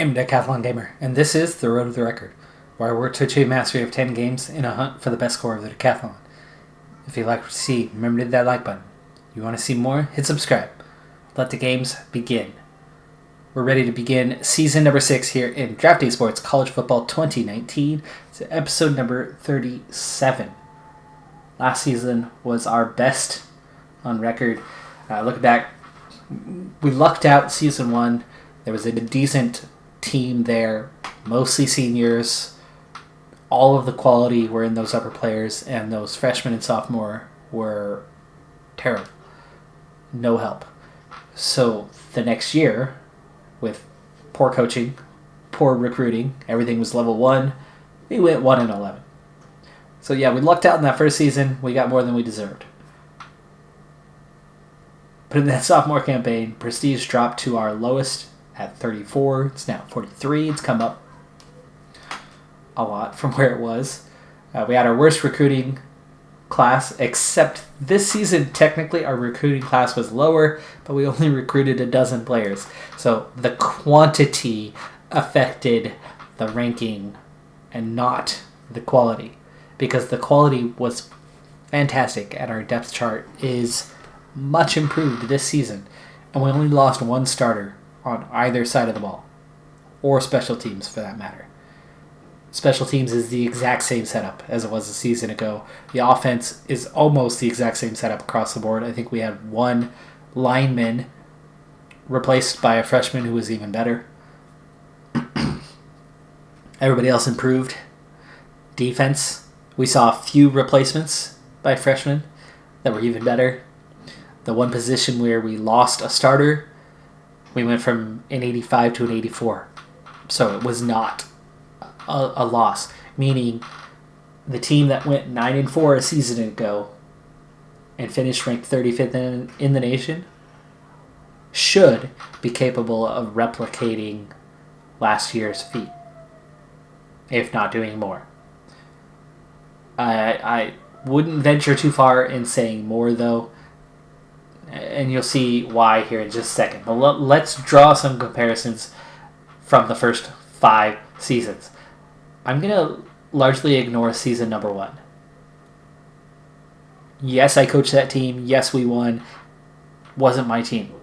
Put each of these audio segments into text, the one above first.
am Decathlon Gamer, and this is The Road of the Record, where I work to achieve mastery of 10 games in a hunt for the best score of the Decathlon. If you'd like to see, remember to hit that like button. You want to see more? Hit subscribe. Let the games begin. We're ready to begin season number 6 here in Draft Day Sports College Football 2019. It's episode number 37. Last season was our best on record. Looking back, we lucked out season 1. There was a decent team there, mostly seniors. All of the quality were in those upper players, and those freshmen and sophomore were terrible. No help. So the next year, with poor coaching, poor recruiting, everything was level 1, we went 1-11. So yeah, we lucked out in that first season. We got more than we deserved. But in that sophomore campaign, prestige dropped to our lowest at 34. It's now 43. It's come up a lot from where it was. We had our worst recruiting class, except this season, technically, our recruiting class was lower, but we only recruited a dozen players. So the quantity affected the ranking and not the quality, because the quality was fantastic and our depth chart is much improved this season, and we only lost one starter on either side of the ball, or special teams for that matter. Special teams is the exact same setup as it was a season ago. The offense is almost the exact same setup across the board. I think we had one lineman replaced by a freshman who was even better. Everybody else improved. Defense, we saw a few replacements by freshmen that were even better. The one position where we lost a starter, we went from an 85 to an 84. So it was not a loss. Meaning the team that went 9-4 a season ago and finished ranked 35th in the nation should be capable of replicating last year's feat, if not doing more. I wouldn't venture too far in saying more, though, and you'll see why here in just a second. But let's draw some comparisons from the first 5 seasons. I'm going to largely ignore season number 1. Yes, I coached that team. Yes, we won. Wasn't my team.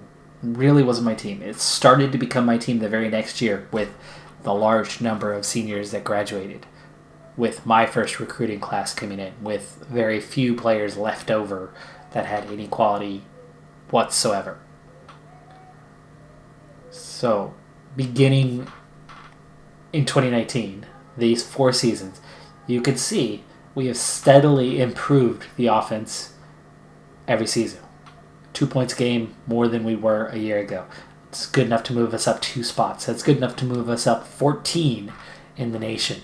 Really wasn't my team. It started to become my team the very next year with the large number of seniors that graduated, with my first recruiting class coming in, with very few players left over that had any quality whatsoever. So, beginning in 2019, these 4 seasons, you can see we have steadily improved the offense every season. 2 points a game more than we were a year ago. It's good enough to move us up 2 spots. That's good enough to move us up 14 in the nation.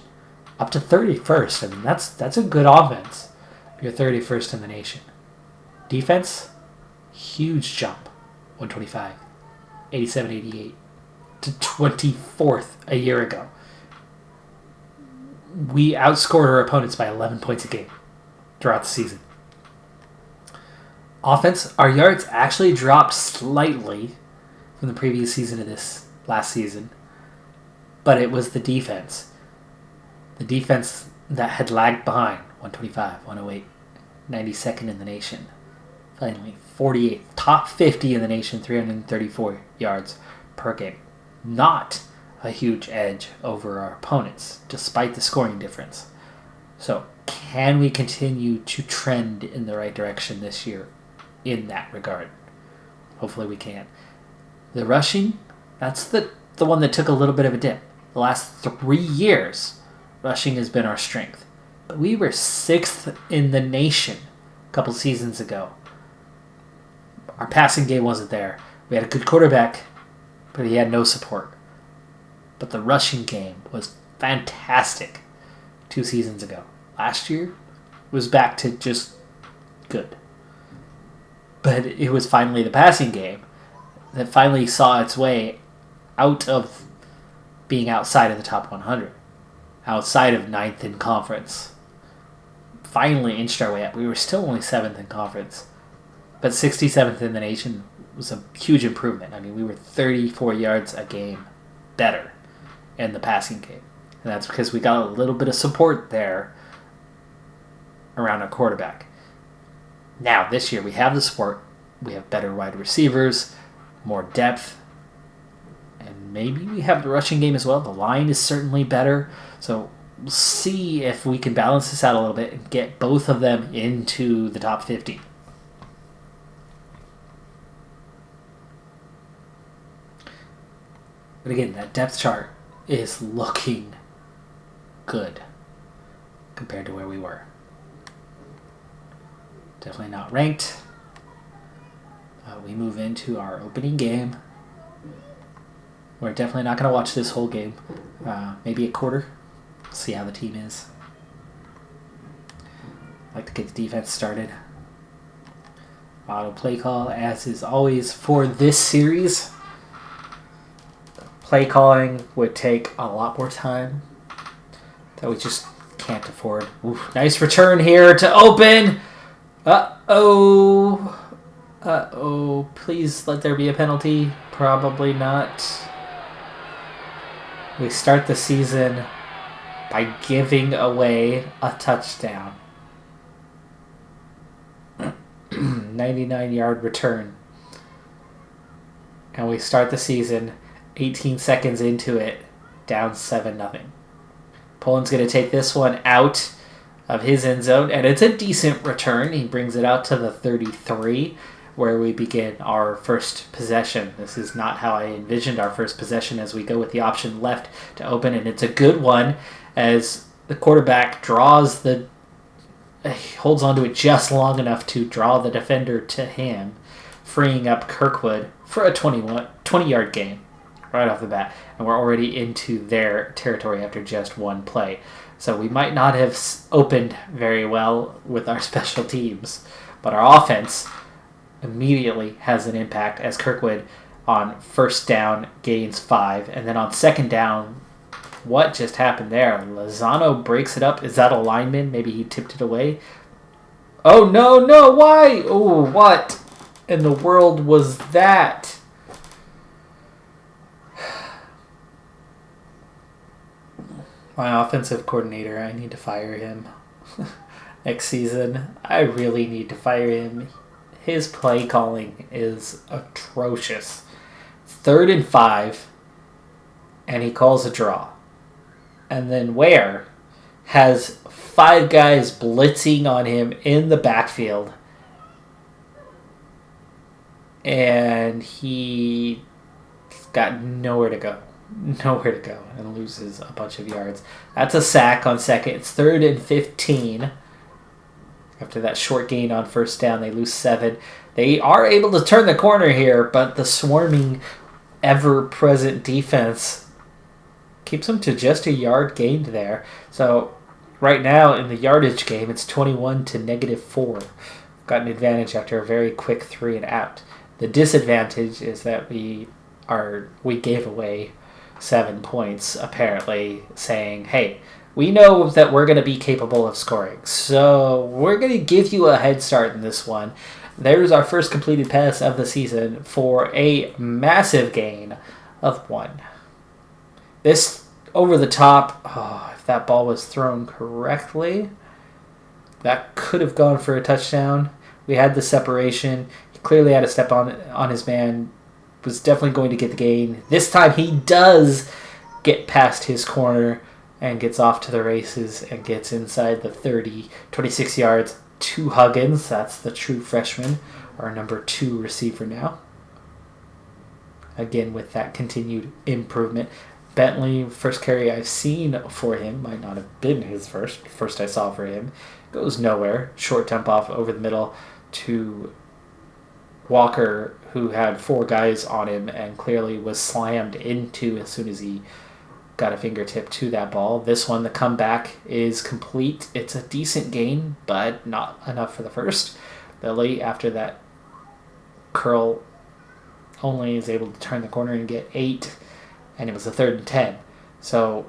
Up to 31st. I mean, that's a good offense. You're 31st in the nation. Defense, huge jump. 125, 87, 88 to 24th a year ago. We outscored our opponents by 11 points a game throughout the season. Offense, our yards actually dropped slightly from the previous season to this last season, but it was the defense. The defense that had lagged behind. 125, 108, 92nd in the nation. Finally, 48th, top 50 in the nation, 334 yards per game. Not a huge edge over our opponents, despite the scoring difference. So, can we continue to trend in the right direction this year in that regard? Hopefully we can. The rushing, that's the one that took a little bit of a dip. The last 3 years, rushing has been our strength. But we were 6th in the nation a couple seasons ago. Our passing game wasn't there. We had a good quarterback, but he had no support. But the rushing game was fantastic 2 seasons ago. Last year was back to just good. But it was finally the passing game that finally saw its way out of being outside of the top 100. Outside of 9th in conference. Finally inched our way up. We were still only 7th in conference. But 67th in the nation was a huge improvement. I mean, we were 34 yards a game better. in the passing game. And that's because we got a little bit of support there around our quarterback. Now, this year, we have the support. We have better wide receivers, more depth, and maybe we have the rushing game as well. The line is certainly better. So we'll see if we can balance this out a little bit and get both of them into the top 50. But again, that depth chart is looking good compared to where we were. Definitely not ranked. We move into our opening game. We're definitely not going to watch this whole game. Maybe a quarter. See how the team is. Like to get the defense started. Auto play call, as is always for this series. Play calling would take a lot more time that we just can't afford. Oof, nice return here to open. Uh-oh. Please let there be a penalty. Probably not. We start the season by giving away a touchdown. 99-yard return. And we start the season 18 seconds into it, down 7-0. Poland's going to take this one out of his end zone, and it's a decent return. He brings it out to the 33, where we begin our first possession. This is not how I envisioned our first possession, as we go with the option left to open, and it's a good one as the quarterback holds onto it just long enough to draw the defender to him, freeing up Kirkwood for a 20-yard gain right off the bat, and we're already into their territory after just one play. So we might not have opened very well with our special teams, but our offense immediately has an impact as Kirkwood on first down gains 5, and then on second down, what just happened there? Lozano breaks it up. Is that a lineman? Maybe he tipped it away. Oh, no, why? Oh, what in the world was that? My offensive coordinator, I need to fire him next season. I really need to fire him. His play calling is atrocious. 3rd and 5, and he calls a draw. And then Ware has 5 guys blitzing on him in the backfield. And he's got nowhere to go, and loses a bunch of yards. That's a sack on second. It's 3rd and 15. After that short gain on first down, they lose 7. They are able to turn the corner here, but the swarming, ever-present defense keeps them to just a yard gained there. So right now in the yardage game, it's 21 to -4. Got an advantage after a very quick 3 and out. The disadvantage is that we gave away 7 points, apparently, saying, hey, we know that we're going to be capable of scoring, so we're going to give you a head start in this one. There's our first completed pass of the season for a massive gain of 1. This over the top, if that ball was thrown correctly, that could have gone for a touchdown. We had the separation. He clearly had a step on his man. Was definitely going to get the gain. This time he does get past his corner and gets off to the races and gets inside the 30, 26 yards to Huggins. That's the true freshman, our number 2 receiver now. Again, with that continued improvement. Bentley, first carry I've seen for him, might not have been his first I saw for him, goes nowhere. Short dump off over the middle to Walker, who had 4 guys on him and clearly was slammed into as soon as he got a fingertip to that ball. This one, the comeback is complete. It's a decent gain, but not enough for the first. Lilly, after that curl, only is able to turn the corner and get 8, and it was a 3rd and 10. So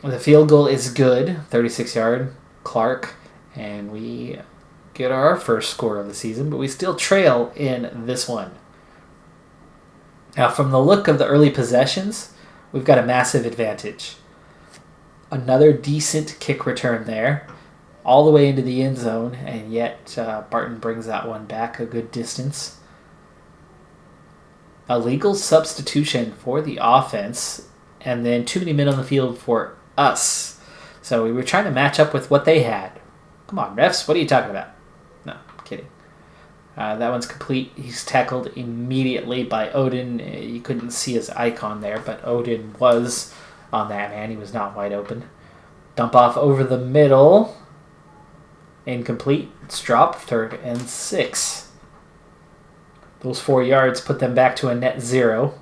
the field goal is good, 36-yard, Clark, and we get our first score of the season, but we still trail in this one. Now, from the look of the early possessions, we've got a massive advantage. Another decent kick return there, all the way into the end zone, and yet Barton brings that one back a good distance. A legal substitution for the offense, and then too many men on the field for us. So we were trying to match up with what they had. Come on, refs, what are you talking about? No, I'm kidding. That one's complete. He's tackled immediately by Odin. You couldn't see his icon there, but Odin was on that man. He was not wide open. Dump off over the middle. Incomplete. It's dropped. 3rd and 6. Those 4 yards put them back to a net 0.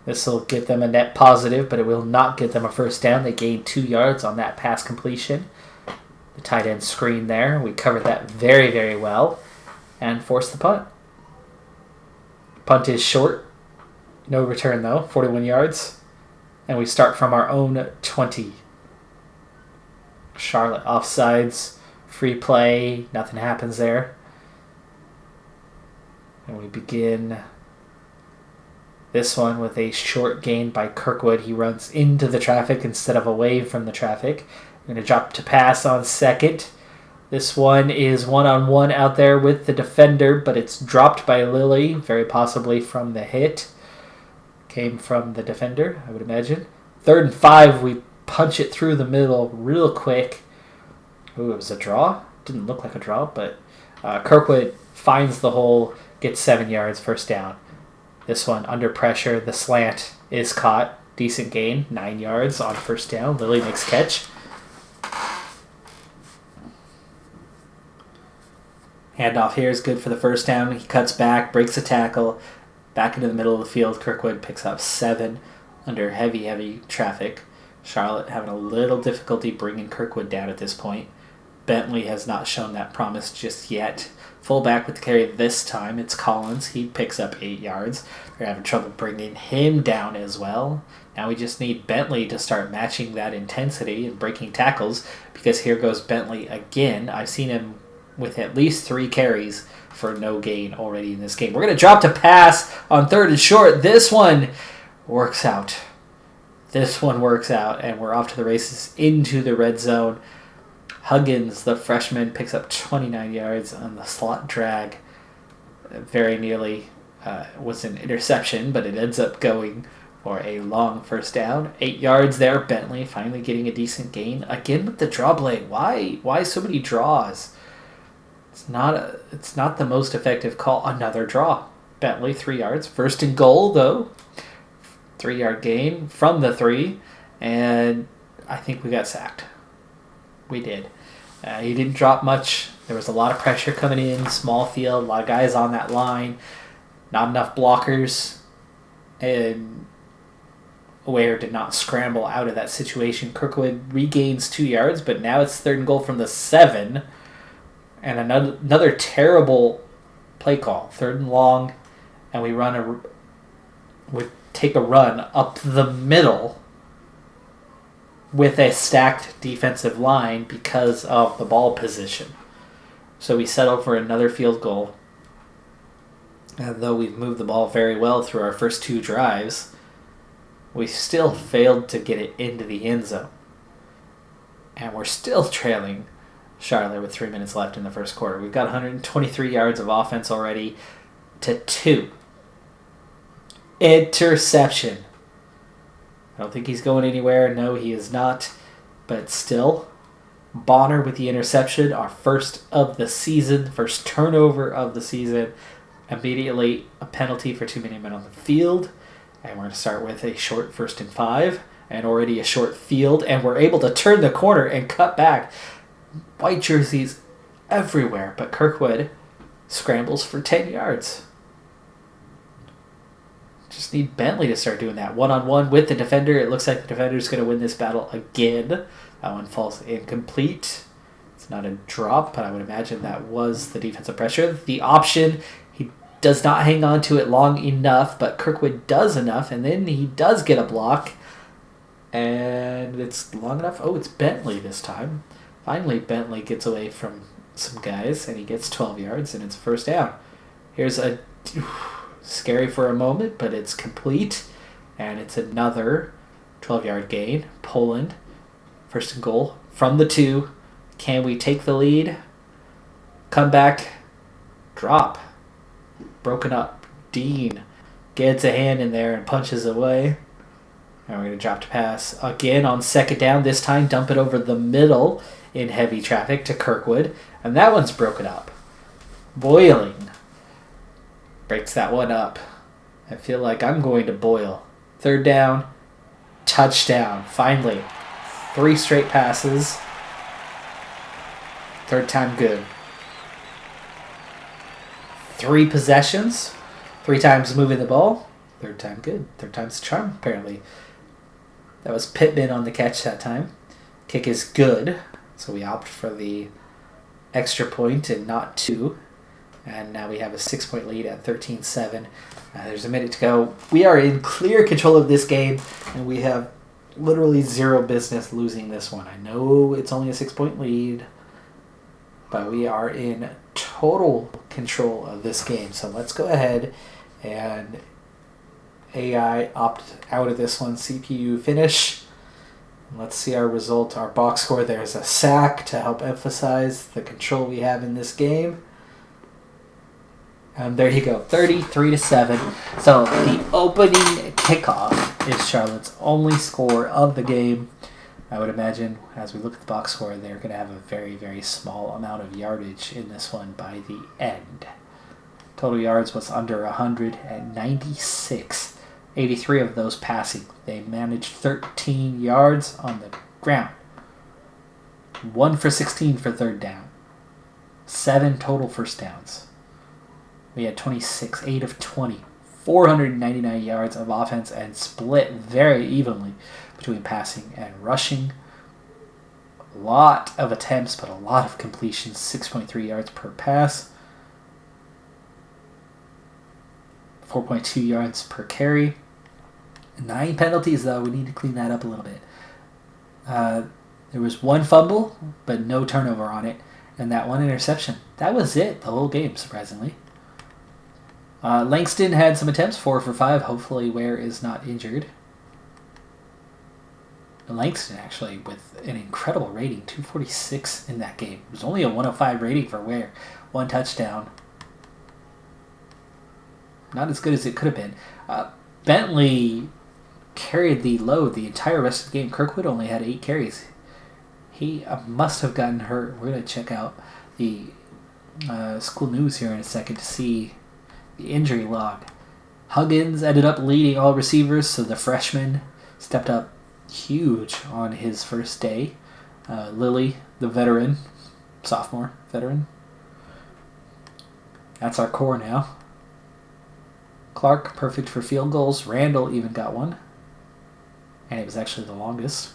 This will get them a net positive, but it will not get them a first down. They gained 2 yards on that pass completion. The tight end screen there. We covered that very, very well and forced the punt. Punt is short. No return, though. 41 yards. And we start from our own 20. Charlotte offsides. Free play. Nothing happens there. And we begin this one with a short gain by Kirkwood. He runs into the traffic instead of away from the traffic. Going to drop to pass on 2nd. This one is one-on-one out there with the defender, but it's dropped by Lilly, very possibly from the hit. Came from the defender, I would imagine. 3rd and 5, we punch it through the middle real quick. Ooh, it was a draw? Didn't look like a draw, but Kirkwood finds the hole, gets 7 yards, first down. This one under pressure. The slant is caught. Decent gain, 9 yards on first down. Lilly makes catch. Handoff here is good for the first down. He cuts back, breaks a tackle, back into the middle of the field. Kirkwood picks up 7 under heavy traffic. Charlotte having a little difficulty bringing Kirkwood down at this point. Bentley has not shown that promise just yet. Fullback with the carry this time. It's Collins. He picks up 8 yards. They're having trouble bringing him down as well. Now we just need Bentley to start matching that intensity and breaking tackles, because here goes Bentley again. I've seen him with at least 3 carries for no gain already in this game. We're going to drop to pass on 3rd and short. This one works out. And we're off to the races into the red zone. Huggins, the freshman, picks up 29 yards on the slot drag. Very nearly was an interception, but it ends up going for a long first down. 8 yards there. Bentley finally getting a decent gain. Again with the draw play. Why so many draws? It's not the most effective call. Another draw. Bentley, 3 yards. 1st and goal, though. 3-yard gain from the 3. And I think we got sacked. We did. He didn't drop much. There was a lot of pressure coming in. Small field. A lot of guys on that line. Not enough blockers. And Ware did not scramble out of that situation. Kirkwood regains 2 yards, but now it's 3rd and goal from the 7. And another terrible play call. 3rd and long, and we take a run up the middle with a stacked defensive line because of the ball position. So we settle for another field goal. And though we've moved the ball very well through our first 2 drives, we still failed to get it into the end zone. And we're still trailing Charlotte with 3 minutes left in the first quarter. We've got 123 yards of offense already to 2. Interception. I don't think he's going anywhere. No, he is not. But still, Bonner with the interception, our first of the season, first turnover of the season. Immediately a penalty for too many men on the field. And we're going to start with a short 1st and 5. And already a short field. And we're able to turn the corner and cut back. White jerseys everywhere, but Kirkwood scrambles for 10 yards. Just need Bentley to start doing that. One-on-one with the defender. It looks like the defender's going to win this battle again. That one falls incomplete. It's not a drop, but I would imagine that was the defensive pressure. The option, he does not hang on to it long enough, but Kirkwood does enough, and then he does get a block. And it's long enough. Oh, it's Bentley this time. Finally, Bentley gets away from some guys, and he gets 12 yards, and it's first down. Here's a Scary for a moment, but it's complete. And it's another 12-yard gain. Poland, first and goal from the 2. Can we take the lead? Come back. Drop. Broken up. Dean gets a hand in there and punches away. And we're going to drop to pass again on second down. This time, dump it over the middle in heavy traffic to Kirkwood. And that one's broken up. Boiling breaks that one up. I feel like I'm going to boil. Third down. Touchdown. Finally. 3 straight passes. Third time good. 3 possessions. 3 times moving the ball. Third time good. Third time's a charm, apparently. That was Pittman on the catch that time. Kick is good. So we opt for the extra point and not 2. And now we have a 6-point lead at 13-7. There's a minute to go. We are in clear control of this game, and we have literally zero business losing this one. I know it's only a 6-point lead, but we are in total control of this game. So let's go ahead and AI opt out of this one. CPU finish. Let's see our result, our box score. There's a sack to help emphasize the control we have in this game. And there you go, 33-7. So the opening kickoff is Charlotte's only score of the game. I would imagine, as we look at the box score, they're going to have a very, very small amount of yardage in this one by the end. Total yards was under 100 at 96. 83 of those passing. They managed 13 yards on the ground. 1 for 16 for third down. 7 total first downs. We had 26, 8 of 20, 499 yards of offense, and split very evenly between passing and rushing. A lot of attempts, but a lot of completions, 6.3 yards per pass, 4.2 yards per carry. 9 penalties, though. We need to clean that up a little bit. There was 1 fumble, but no turnover on it, and that 1 interception. That was it the whole game, surprisingly. Langston had some attempts, 4 for 5. Hopefully Ware is not injured. Langston, actually, with an incredible rating, 246 in that game. It was only a 105 rating for Ware. 1 touchdown. Not as good as it could have been. Bentley carried the load the entire rest of the game. Kirkwood only had 8 carries. He must have gotten hurt. We're going to check out the school news here in a second to see the injury log. Huggins ended up leading all receivers, so the freshman stepped up huge on his first day. Lilly, the veteran, sophomore veteran. That's our core now. Clark, perfect for field goals. Randall even got 1. And it was actually the longest.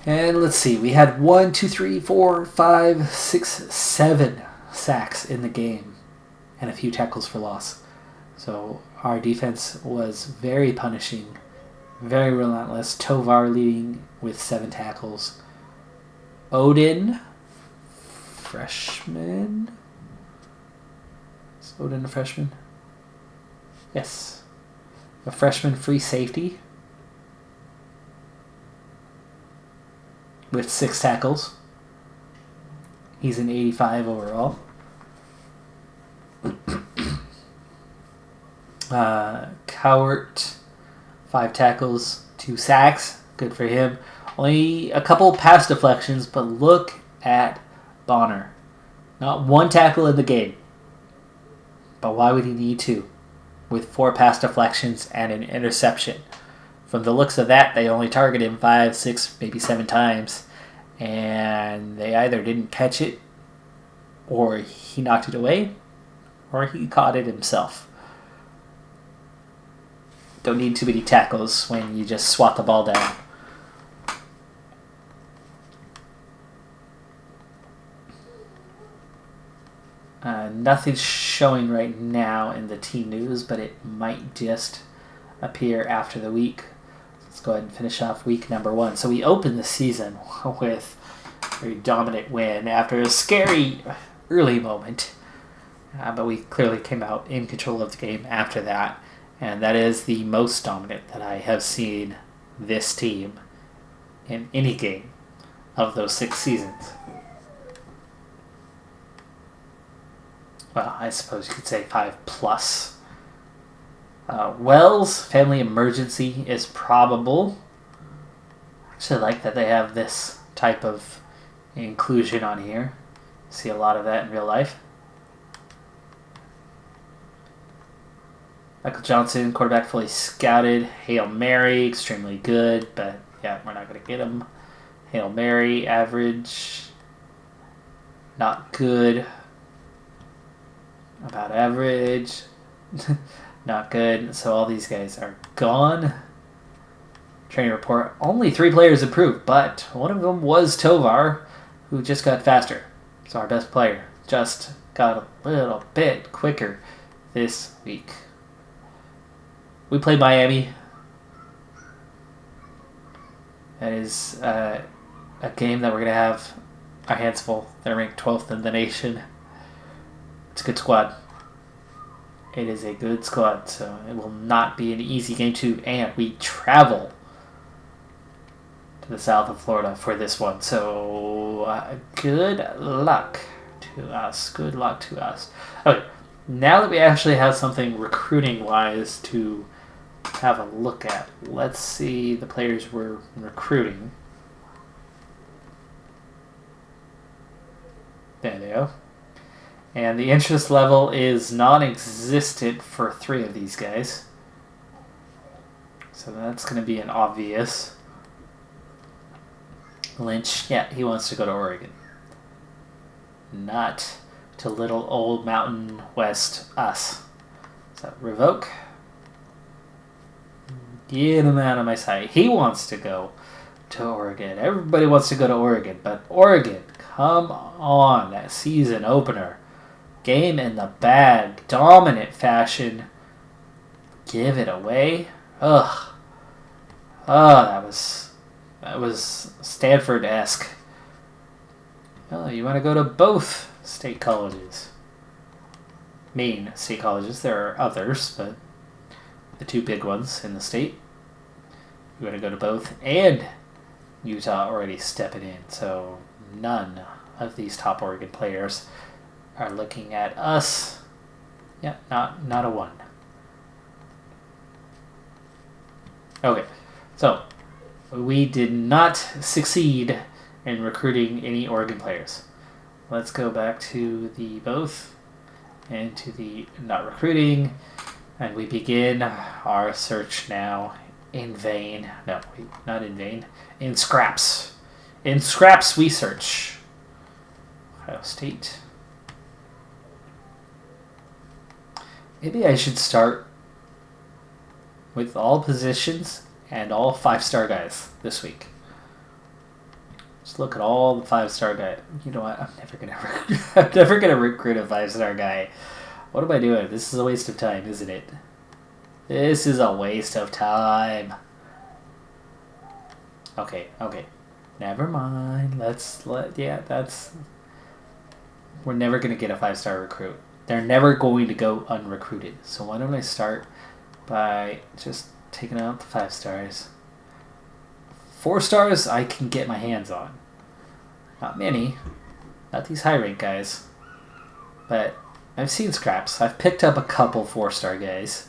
And let's see, we had 1, 2, 3, 4, 5, 6, 7 sacks in the game and a few tackles for loss. So our defense was very punishing, very relentless. Tovar leading with 7 tackles. Odin, freshman. Is Odin a freshman? Yes. A freshman free safety with 6 tackles. He's an 85 overall. Cowart, 5 tackles, 2 sacks. Good for him. Only a couple pass deflections, but look at Bonner. Not 1 tackle in the game. But why would he need 2? With 4 pass deflections and an interception. From the looks of that, they only targeted him 5, 6, maybe 7 times. And they either didn't catch it, or he knocked it away, or he caught it himself. Don't need too many tackles when you just swat the ball down. Nothing's showing right now in the team news, but it might just appear after the week. Let's go ahead and finish off week number 1. So we opened the season with very dominant win after a scary early moment. But we clearly came out in control of the game after that. And that is the most dominant that I have seen this team in any game of those 6 seasons. Well, I suppose you could say 5+. Wells' family emergency is probable. I actually like that they have this type of inclusion on here. See a lot of that in real life. Michael Johnson, quarterback fully scouted. Hail Mary, extremely good, but yeah, we're not going to get him. Hail Mary, average. Not good. About average. Not good. So all these guys are gone. Training report. Only 3 players improved, but one of them was Tovar, who just got faster. So our best player just got a little bit quicker this week. We played Miami. That is a game that we're going to have our hands full. They're ranked 12th in the nation. It's a good squad. It is a good squad, so it will not be an easy game too. And we travel to the south of Florida for this one. So good luck to us. Good luck to us. Okay, now that we actually have something recruiting-wise to have a look at, let's see the players we're recruiting. There they go. And the interest level is non-existent for 3 of these guys. So that's going to be an obvious. Lynch, yeah, he wants to go to Oregon. Not to little old Mountain West us. So revoke. Get him out of my sight. He wants to go to Oregon. Everybody wants to go to Oregon, but Oregon, come on, that season opener. Game in the bag, dominant fashion. Give it away. Ugh. Oh, that was Stanford-esque. Oh, you want to go to both state colleges. Main state colleges. There are others, but the 2 big ones in the state. You want to go to both, and Utah already stepping in. So none of these top Oregon players are looking at us. Yeah, not a 1. Okay, so we did not succeed in recruiting any Oregon players. Let's go back to the both and to the not recruiting, and we begin our search now in vain. No, not in vain. In scraps. In scraps we search. Ohio State. Maybe I should start with all positions and all 5-star guys this week. Just look at all the 5-star guys. You know what? I'm never gonna recruit a 5-star guy. What am I doing? This is a waste of time, isn't it? This is a waste of time. Okay. Never mind. We're never gonna get a 5-star recruit. They're never going to go unrecruited. So why don't I start by just taking out the 5 stars. 4 stars I can get my hands on. Not many. Not these high rank guys. But I've seen scraps. I've picked up a couple 4-star guys.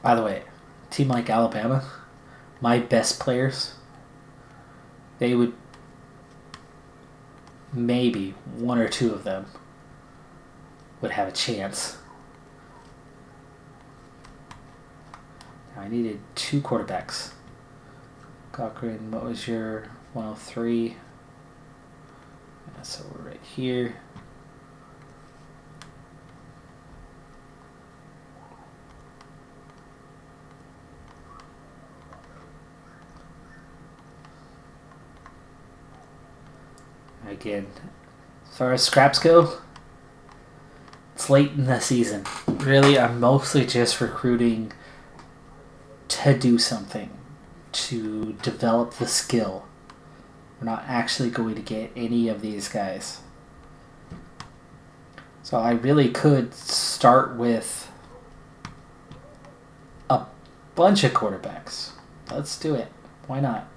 By the way, a team like Alabama, my best players, they would maybe 1 or 2 of them would have a chance. Now I needed 2 quarterbacks. Cochran, what was your 103? Yeah, so we're right here. Again, As far as scraps go, it's late in the season. Really, I'm mostly just recruiting to do something, to develop the skill. We're not actually going to get any of these guys. So I really could start with a bunch of quarterbacks. Let's do it. Why not?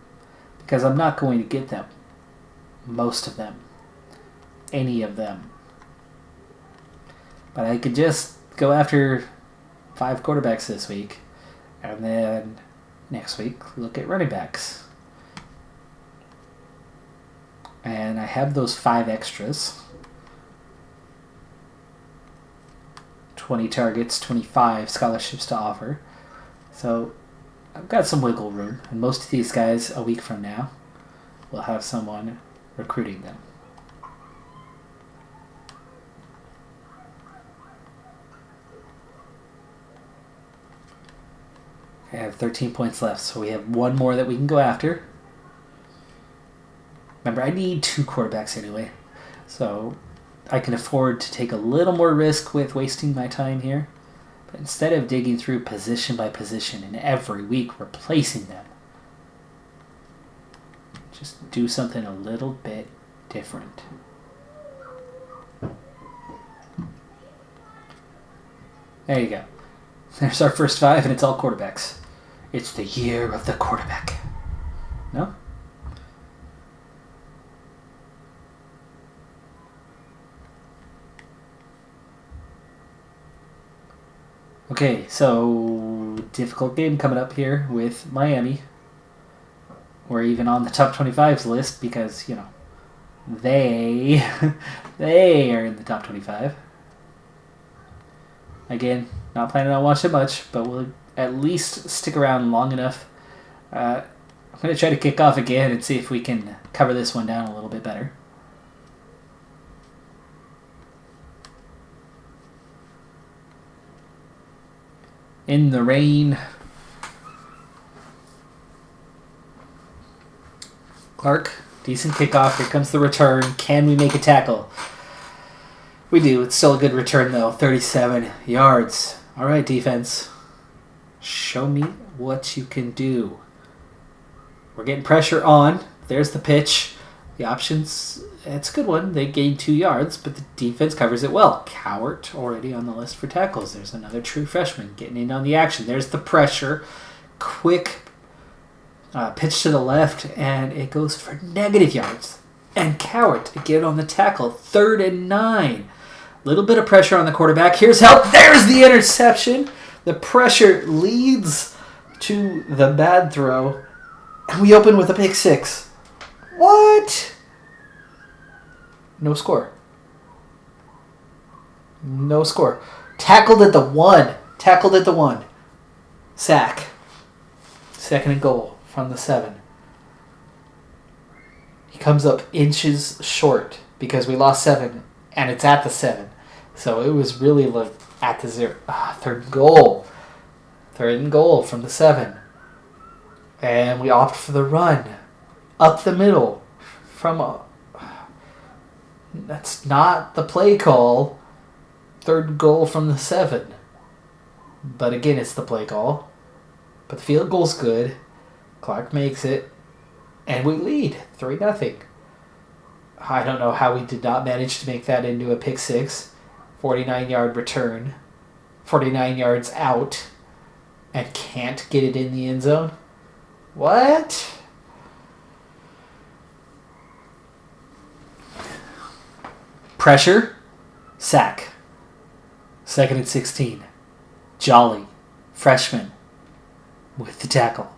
Because I'm not going to get them. Most of them. Any of them. But I could just go after 5 quarterbacks this week. And then next week, look at running backs. And I have those 5 extras. 20 targets, 25 scholarships to offer. So I've got some wiggle room. And most of these guys, a week from now, will have someone recruiting them. I have 13 points left, so we have one more that we can go after. Remember, I need 2 quarterbacks anyway, so I can afford to take a little more risk with wasting my time here. But instead of digging through position by position and every week replacing them, just do something a little bit different. There you go. There's our first 5, and it's all quarterbacks. It's the year of the quarterback. No? Okay, so difficult game coming up here with Miami. We're even on the top 25s list because, they are in the top 25. Again, not planning on watching much, but we'll at least stick around long enough. I'm going to try to kick off again and see if we can cover this one down a little bit better. In the rain. Clark, decent kickoff. Here comes the return. Can we make a tackle? We do. It's still a good return, though. 37 yards. All right, defense. Show me what you can do. We're getting pressure on. There's the pitch. The options, it's a good one. They gained 2 yards, but the defense covers it well. Cowart already on the list for tackles. There's another true freshman getting in on the action. There's the pressure. Quick pitch to the left, and it goes for negative yards. And Cowart again on the tackle. 3rd and 9. Little bit of pressure on the quarterback. Here's help. There's the interception. The pressure leads to the bad throw. And we open with a pick 6. What? No score. No score. Tackled at the 1. Tackled at the 1. Sack. 2nd and goal from the 7. He comes up inches short because we lost 7 and it's at the 7. So it was really like at the 0. 3rd and goal. 3rd and goal from the 7. And we opt for the run. Up the middle. That's not the play call. 3rd goal from the 7. But again, it's the play call. But the field goal's good. Clark makes it. And we lead 3-0. I don't know how we did not manage to make that into a pick 6. 49-yard return. 49 yards out. And can't get it in the end zone. What? Pressure. Sack. 2nd and 16. Jolly. Freshman. With the tackle.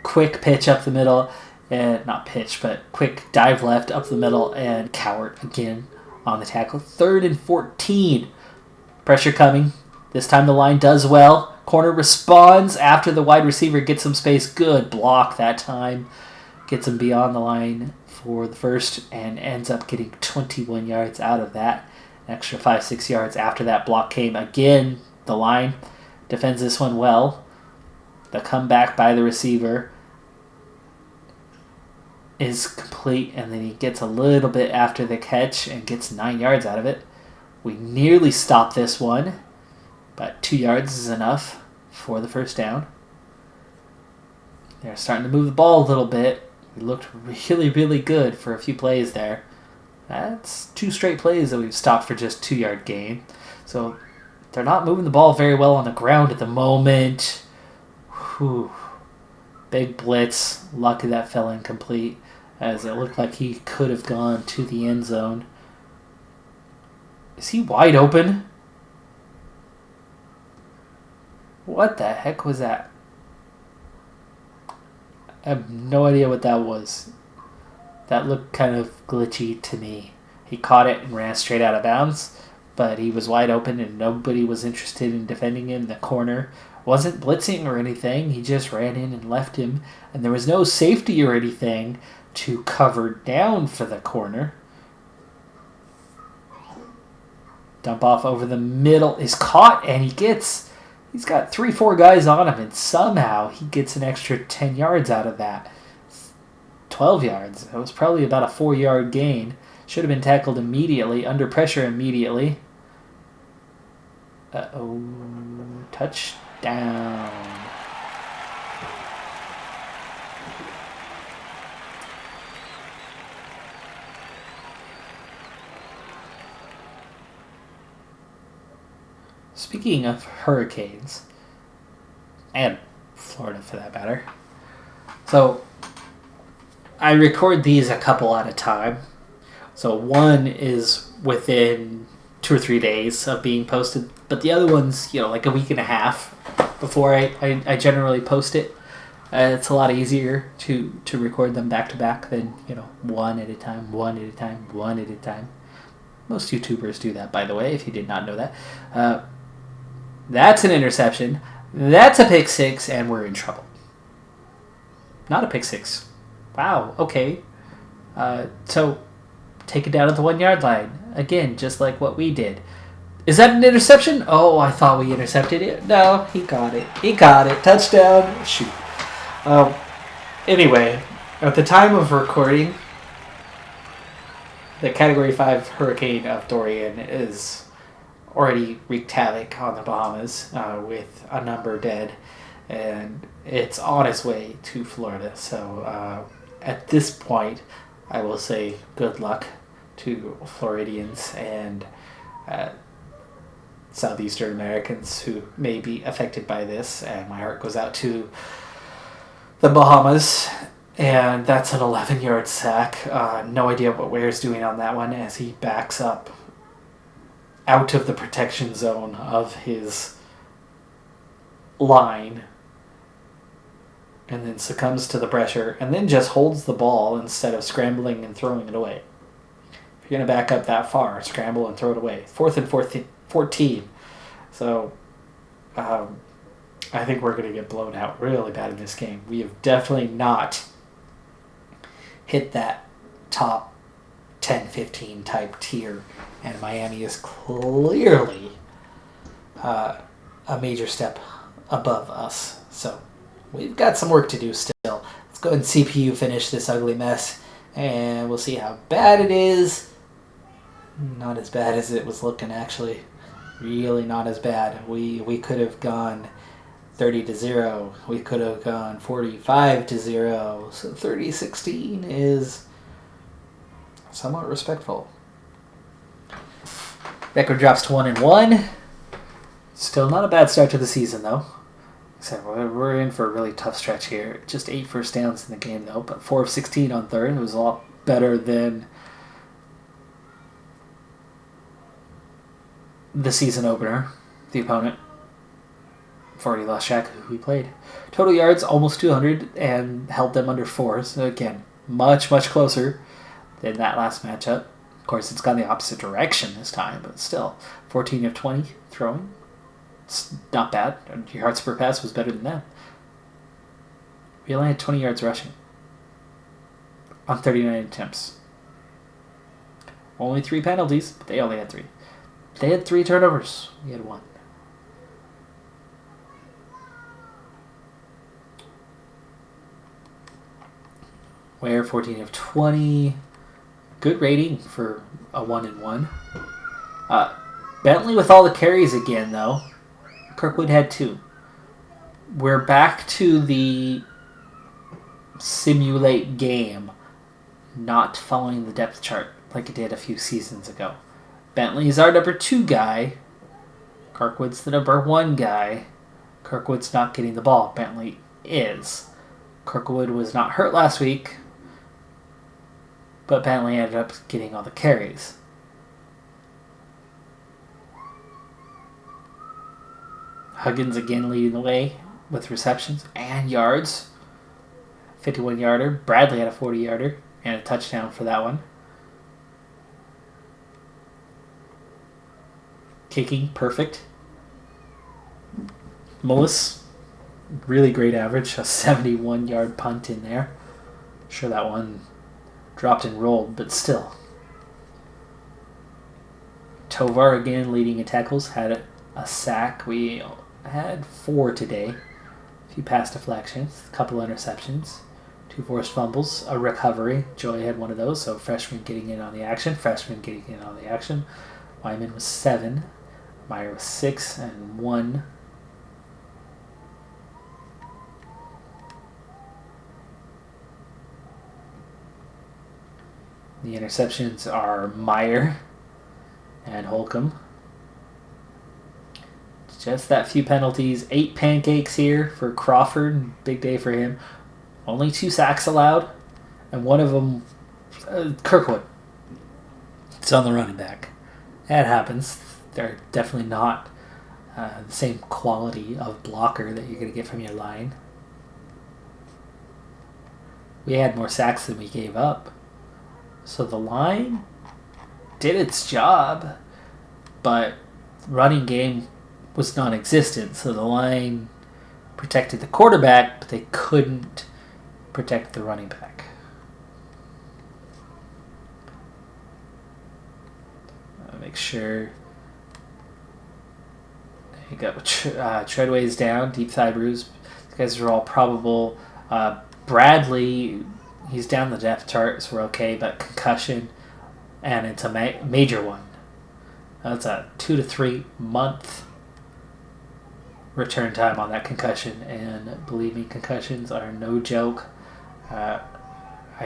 Quick pitch up the middle. And not pitch, but quick dive left up the middle. And Cowart again on the tackle. 3rd and 14. Pressure coming. This time the line does well. Corner responds after the wide receiver gets some space. Good block that time. Gets him beyond the line for the first and ends up getting 21 yards out of that. An extra 5-6 yards after that block came. Again, the line defends this one well. The comeback by the receiver is complete, and then he gets a little bit after the catch and gets 9 yards out of it. We nearly stopped this one, but 2 yards is enough for the first down. They're starting to move the ball a little bit. We looked really, really good for a few plays there. That's 2 straight plays that we've stopped for just 2-yard gain. So they're not moving the ball very well on the ground at the moment. Whew. Big blitz. Lucky that fell incomplete, as it looked like he could have gone to the end zone. Is he wide open? What the heck was that? I have no idea what that was. That looked kind of glitchy to me. He caught it and ran straight out of bounds, but he was wide open and nobody was interested in defending him. The corner wasn't blitzing or anything. He just ran in and left him, and there was no safety or anything to cover down for the corner. Dump off over the middle is caught, and he's got 3-4 guys on him, and somehow he gets an extra 10 yards out of that. 12 yards. It was probably about a 4-yard gain. Should have been tackled immediately, under pressure immediately. Uh-oh. Touchdown. Speaking of hurricanes, and Florida for that matter, so I record these a couple at a time. So one is within 2 or 3 days of being posted, but the other one's, like a week and a half before I generally post it. It's a lot easier to record them back to back than, one at a time, one at a time, one at a time. Most YouTubers do that, by the way, if you did not know that. That's an interception. That's a pick six, and we're in trouble. Not a pick six. Wow, okay. So, take it down at the 1 yard line. Again, just like what we did. Is that an interception? Oh, I thought we intercepted it. No, he got it. He got it. Touchdown. Shoot. Anyway, at the time of recording, the Category 5 hurricane of Dorian is already wreaked havoc on the Bahamas with a number dead, and it's on its way to Florida. So at this point, I will say good luck to Floridians and Southeastern Americans who may be affected by this, and my heart goes out to the Bahamas. And that's an 11-yard sack. No idea what Ware's doing on that one as he backs up out of the protection zone of his line and then succumbs to the pressure and then just holds the ball instead of scrambling and throwing it away. If you're going to back up that far, scramble and throw it away. 4th and 14. So I think we're going to get blown out really bad in this game. We have definitely not hit that top 10-15 type tier, and Miami is clearly a major step above us. So we've got some work to do still. Let's go ahead and CPU finish this ugly mess, and we'll see how bad it is. Not as bad as it was looking, actually. Really not as bad. We could have gone 30-0. We could have gone 45-0. So 30-16 is somewhat respectful. Becker drops to 1-1. Still not a bad start to the season, though. So we're in for a really tough stretch here. Just 8 first downs in the game, though, but 4 of 16 on third. It was a lot better than the season opener, the opponent. I've already lost track of who we played. Total yards, almost 200, and held them under 4. So again, much, much closer than that last matchup. Of course, it's gone the opposite direction this time, but still, 14 of 20 throwing. It's not bad. Your yards per pass was better than that. We only had 20 yards rushing on 39 attempts. Only 3 penalties, but they only had 3. They had 3 turnovers. We had 1. Ware 14 of 20. Good rating for a 1-1. Bentley with all the carries again, though. Kirkwood had 2. We're back to the simulate game, not following the depth chart like it did a few seasons ago. Bentley's our number 2 guy. Kirkwood's the number 1 guy. Kirkwood's not getting the ball. Bentley is. Kirkwood was not hurt last week, but Bentley ended up getting all the carries. Huggins again leading the way with receptions and yards. 51-yarder. Bradley had a 40-yarder and a touchdown for that one. Kicking, perfect. Mullis, really great average. A 71-yard punt in there. Sure that one dropped and rolled, but still. Tovar again leading in tackles. Had a sack. We had 4 today. A few pass deflections. A couple interceptions. 2 forced fumbles. A recovery. Joy had one of those, so freshman getting in on the action. Wyman was 7. Meyer was 6 and 1. The interceptions are Meyer and Holcomb. Just that few penalties. 8 pancakes here for Crawford. Big day for him. Only 2 sacks allowed. And one of them, Kirkwood. It's on the running back. That happens. They're definitely not the same quality of blocker that you're going to get from your line. We had more sacks than we gave up. So the line did its job, but running game was non-existent. So the line protected the quarterback, but they couldn't protect the running back. Make sure. There you go. Treadway's down, deep thigh bruise. These guys are all probable. Bradley, he's down the depth chart, so we're okay, but concussion, and it's a major one. That's a 2 to 3 month return time on that concussion, and believe me, concussions are no joke. I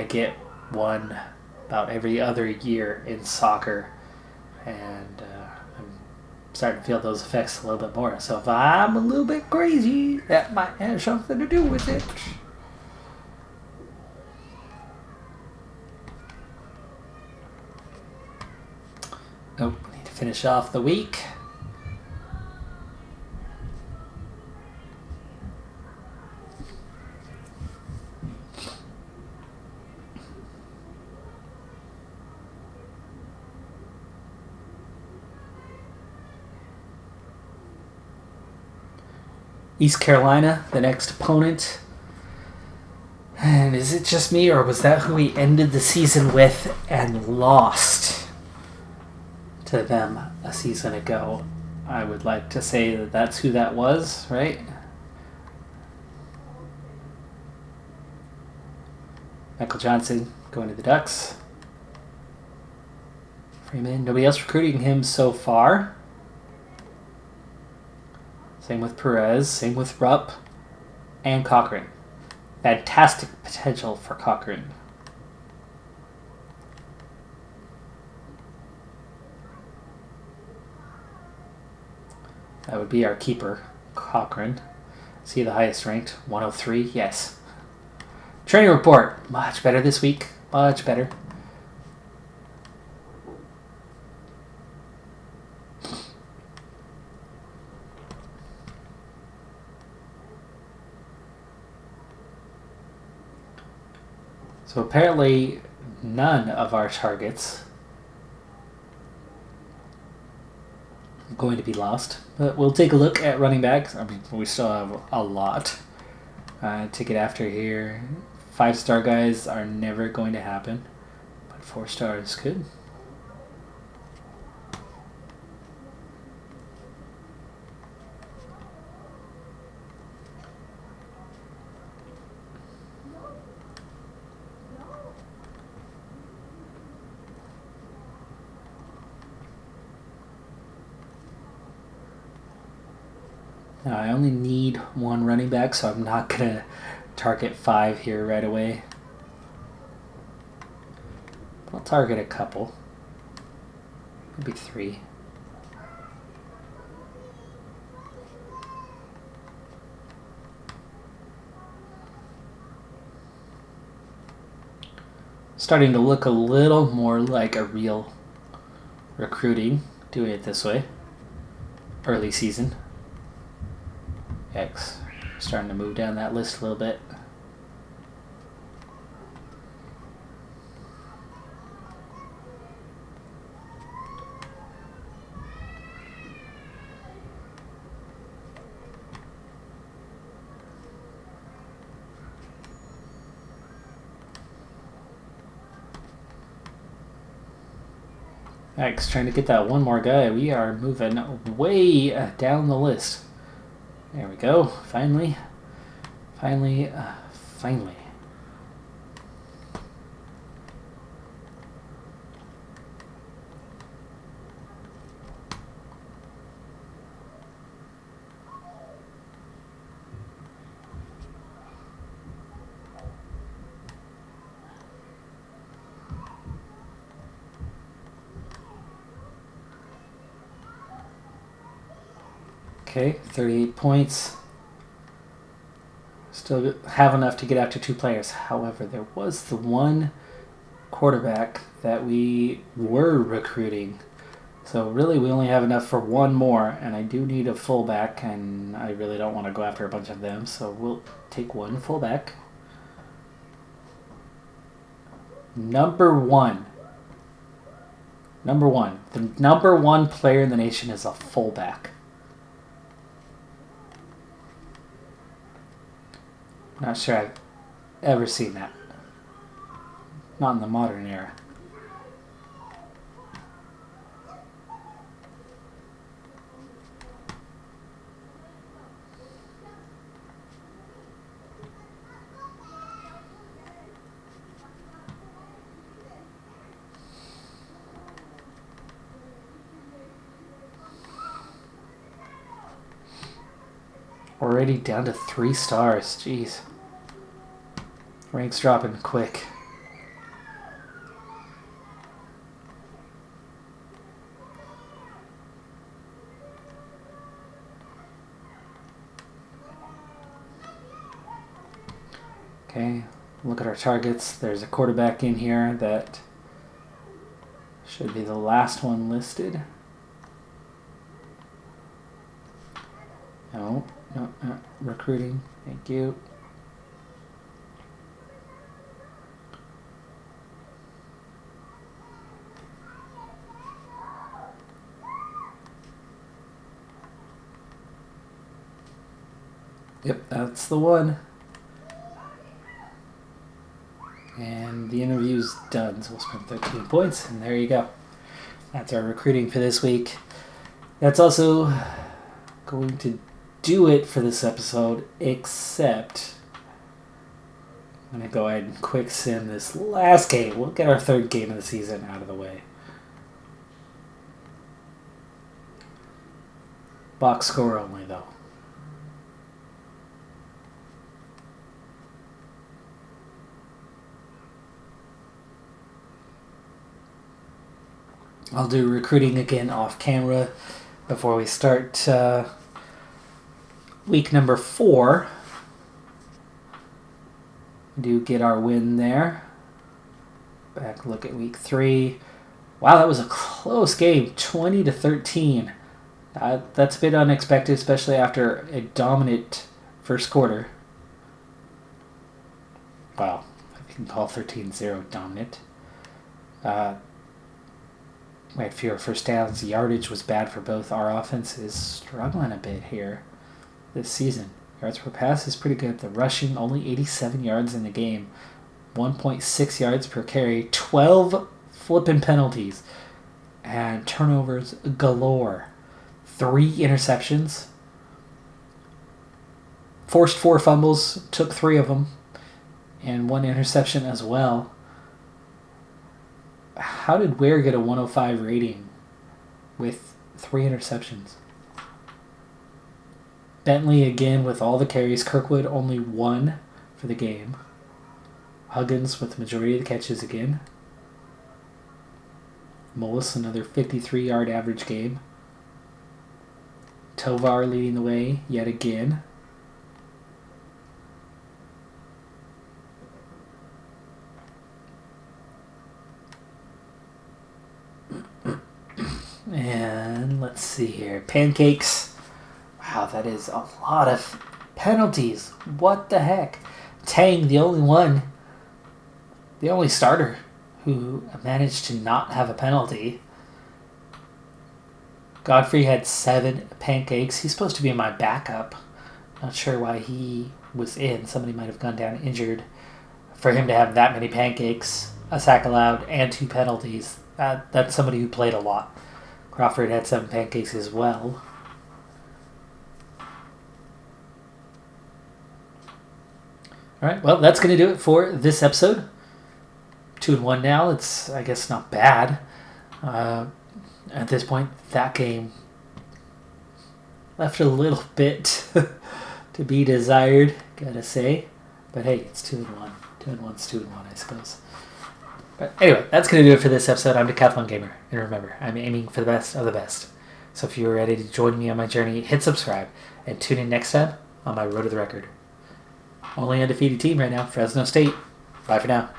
get one about every other year in soccer, and I'm starting to feel those effects a little bit more. So if I'm a little bit crazy, that might have something to do with it. Nope, need to finish off the week. East Carolina, the next opponent. And is it just me, or was that who we ended the season with and lost to them a season ago? I would like to say that that's who that was, right? Michael Johnson going to the Ducks. Freeman, nobody else recruiting him so far. Same with Perez, same with Rupp and Cochran. Fantastic potential for Cochran. That would be our keeper, Cochran. Is he the highest ranked? 103? Yes. Training report. Much better this week. Much better. So apparently none of our targets are going to be lost. But we'll take a look at running backs. I mean, we still have a lot to get after here. 5-star guys are never going to happen, but 4 stars could. Now, I only need one running back, so I'm not going to target 5 here right away. I'll target a couple. Maybe 3. Starting to look a little more like a real recruiting, doing it this way. Early season. Yikes. Starting to move down that list a little bit. Yikes, trying to get that one more guy. We are moving way down the list. There we go. Finally. Finally. Okay, 38 points. Still have enough to get after 2 players. However, there was the one quarterback that we were recruiting. So really we only have enough for one more, and I do need a fullback, and I really don't want to go after a bunch of them, so we'll take one fullback. Number one. The number one player in the nation is a fullback. Not sure I've ever seen that. Not in the modern era. Already down to 3 stars. Jeez. Ranks dropping quick. Okay, look at our targets. There's a quarterback in here that should be the last one listed. No. Recruiting. Thank you. Yep, that's the one. And the interview's done, so we'll spend 13 points, and there you go. That's our recruiting for this week. That's also going to do it for this episode, except I'm going to go ahead and quick sim this last game. We'll get our 3rd game of the season out of the way. Box score only, though. I'll do recruiting again off camera before we start week number 4. We do get our win there. Back look at week 3. Wow, that was a close game, 20-13. That's a bit unexpected, especially after a dominant first quarter. Well, if you can call 13-0 dominant. We had fewer first downs. The yardage was bad for both. Our offense is struggling a bit here this season. Yards per pass is pretty good. The rushing, only 87 yards in the game. 1.6 yards per carry. 12 flipping penalties. And turnovers galore. 3 interceptions. Forced 4 fumbles. Took 3 of them. And 1 interception as well. How did Ware get a 105 rating with 3 interceptions? Bentley again with all the carries. Kirkwood only 1 for the game. Huggins with the majority of the catches again. Mullis, another 53-yard average game. Tovar leading the way yet again. And let's see here. Pancakes. Wow, that is a lot of penalties. What the heck? Tang, the only starter who managed to not have a penalty. Godfrey had 7 pancakes. He's supposed to be my backup. Not sure why he was in. Somebody might have gone down injured. For him to have that many pancakes, a sack allowed, and 2 penalties, that's somebody who played a lot. Crawford had 7 pancakes as well. All right, well, that's going to do it for this episode. 2-1 now. It's, I guess, not bad. At this point, that game left a little bit to be desired, gotta say. But hey, it's 2-1. 2-1's 2-1, I suppose. But anyway, that's going to do it for this episode. I'm Decathlon Gamer. And remember, I'm aiming for the best of the best. So if you're ready to join me on my journey, hit subscribe. And tune in next time on my Road to the Record. Only undefeated team right now, Fresno State. Bye for now.